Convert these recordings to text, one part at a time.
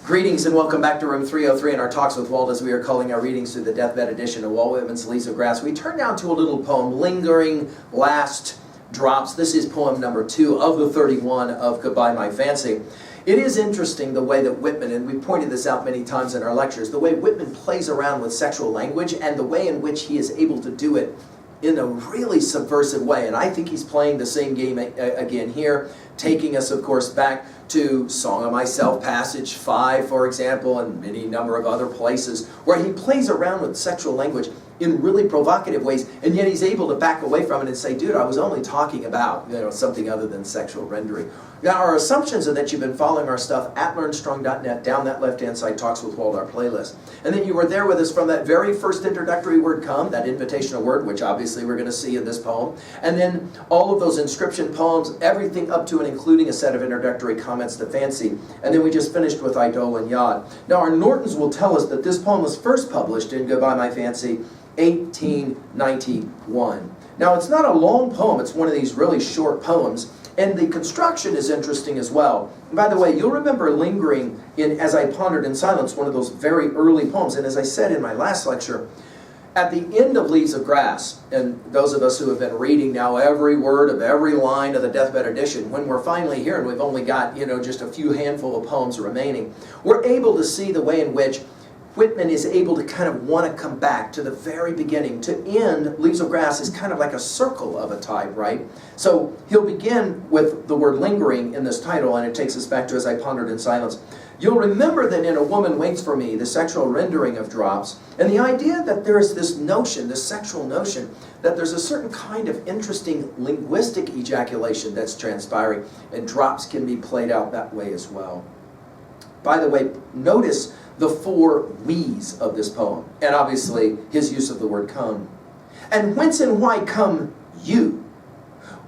Greetings and welcome back to room 303 in our Talks with Walt, as we are calling our readings through the deathbed edition of Walt Whitman's Leaves of Grass. We turn now to a little poem, Lingering Last Drops. This is poem number 2 of the 31 of Goodbye My Fancy. It is interesting the way that Whitman, and we pointed this out many times in our lectures, the way Whitman plays around with sexual language and the way in which he is able to do it in a really subversive way. And I think he's playing the same game again here, taking us, of course, back to Song of Myself, passage 5, for example, and any number of other places where he plays around with sexual language in really provocative ways, and yet he's able to back away from it and say, dude, I was only talking about, something other than sexual rendering. Now, our assumptions are that you've been following our stuff at learnstrong.net, down that left-hand side, Talks with Walt, our playlist. And then you were there with us from that very first introductory word, come, that invitational word, which obviously we're going to see in this poem. And then all of those inscription poems, everything up to and including a set of introductory comments to Fancy. And then we just finished with Idol and Yod. Now, our Nortons will tell us that this poem was first published in Goodbye My Fancy, 1891. Now, it's not a long poem. It's one of these really short poems. And the construction is interesting as well. And by the way, you'll remember Lingering in As I Pondered in Silence, one of those very early poems. And as I said in my last lecture, at the end of Leaves of Grass, and those of us who have been reading now every word of every line of the Deathbed Edition, when we're finally here and we've only got, just a few handful of poems remaining, we're able to see the way in which Whitman is able to kind of want to come back to the very beginning. To end Leaves of Grass is kind of like a circle of a type, right? So he'll begin with the word lingering in this title, and it takes us back to As I Pondered in Silence. You'll remember that in A Woman Waits for Me, the sexual rendering of drops, and the idea that there is this notion, this sexual notion, that there's a certain kind of interesting linguistic ejaculation that's transpiring, and drops can be played out that way as well. By the way, notice the 4 we's of this poem, and obviously his use of the word come. And whence and why come you?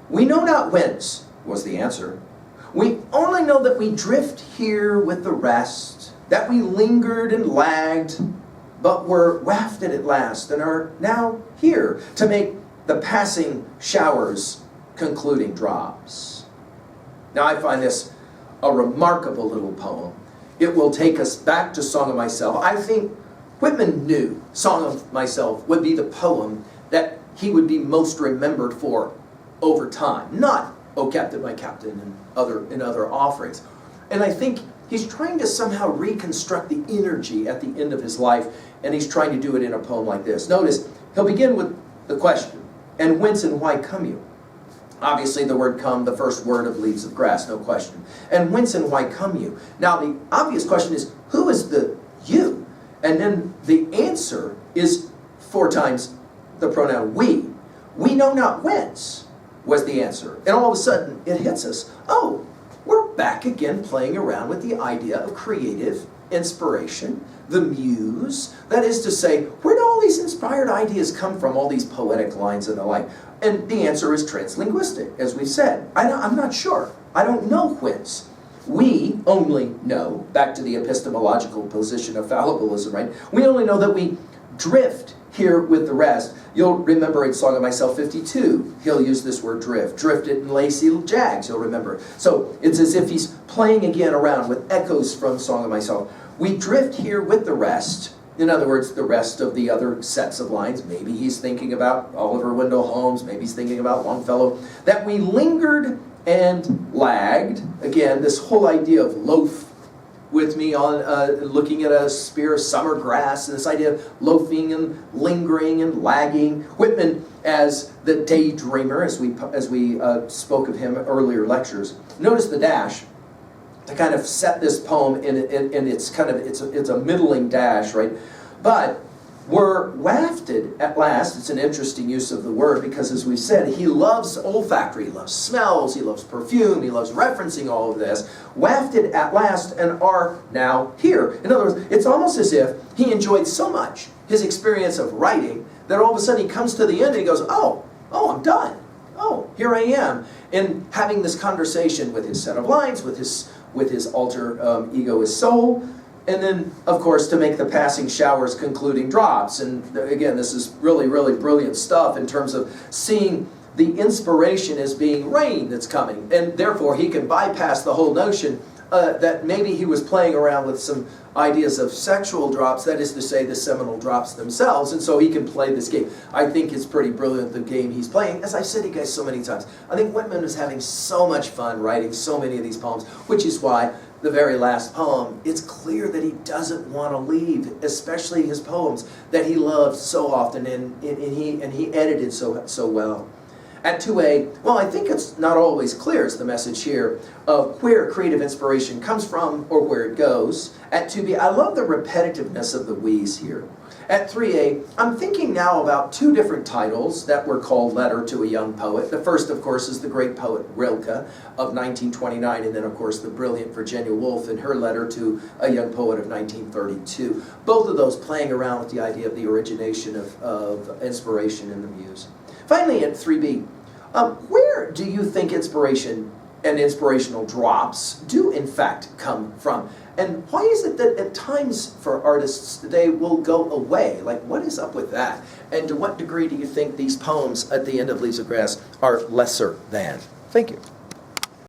We know not whence, was the answer. We only know that we drift here with the rest, that we lingered and lagged, but were wafted at last, and are now here to make the passing showers concluding drops. Now, I find this a remarkable little poem. It will take us back to Song of Myself. I think Whitman knew Song of Myself would be the poem that he would be most remembered for over time. Not O Captain, My Captain, and other offerings. And I think he's trying to somehow reconstruct the energy at the end of his life, and he's trying to do it in a poem like this. Notice, he'll begin with the question, and whence and why come you? Obviously, the word come, the first word of Leaves of Grass, no question. And whence and why come you? Now, the obvious question is, who is the you? And then the answer is 4 times the pronoun we. We know not whence, was the answer. And all of a sudden, it hits us. Oh, we're back again playing around with the idea of creative inspiration, the muse. That is to say, where do all these inspired ideas come from, all these poetic lines and the like? And the answer is translinguistic, as we've said. I'm not sure. I don't know whence. We only know, back to the epistemological position of fallibilism, right? We only know that we drift here with the rest. You'll remember in Song of Myself 52, he'll use this word drift. Drifted in lacy jags, you'll remember. So it's as if he's playing again around with echoes from Song of Myself. We drift here with the rest. In other words, the rest of the other sets of lines. Maybe he's thinking about Oliver Wendell Holmes. Maybe he's thinking about Longfellow. That we lingered and lagged. Again, this whole idea of loaf with me on looking at a spear of summer grass, and this idea of loafing and lingering and lagging. Whitman as the daydreamer, as we spoke of him earlier lectures. Notice the dash to kind of set this poem in it's a middling dash, right? But we're wafted at last. It's an interesting use of the word because, as we've said, he loves olfactory, he loves smells, he loves perfume, he loves referencing all of this. Wafted at last and are now here. In other words, it's almost as if he enjoyed so much his experience of writing that all of a sudden he comes to the end and he goes, oh, I'm done. Oh, here I am. And having this conversation with his set of lines, with his alter ego, his soul, and then, of course, to make the passing showers concluding drops. And again, this is really, really brilliant stuff in terms of seeing the inspiration as being rain that's coming. And therefore, he can bypass the whole notion that maybe he was playing around with some ideas of sexual drops, that is to say the seminal drops themselves, and so he can play this game. I think it's pretty brilliant, the game he's playing. As I've said to you guys so many times, I think Whitman was having so much fun writing so many of these poems, which is why the very last poem, it's clear that he doesn't want to leave, especially his poems that he loved so often and he edited so well. At 2A, well, I think it's not always clear, is the message here, of where creative inspiration comes from or where it goes. At 2B, I love the repetitiveness of the we's here. At 3A, I'm thinking now about two different titles that were called Letter to a Young Poet. The first, of course, is the great poet Rilke of 1929, and then, of course, the brilliant Virginia Woolf in her Letter to a Young Poet of 1932. Both of those playing around with the idea of the origination of inspiration in the muse. Finally, at 3B, where do you think inspiration and inspirational drops do in fact come from? And why is it that at times for artists they will go away? Like, what is up with that? And to what degree do you think these poems at the end of Leaves of Grass are lesser than? Thank you.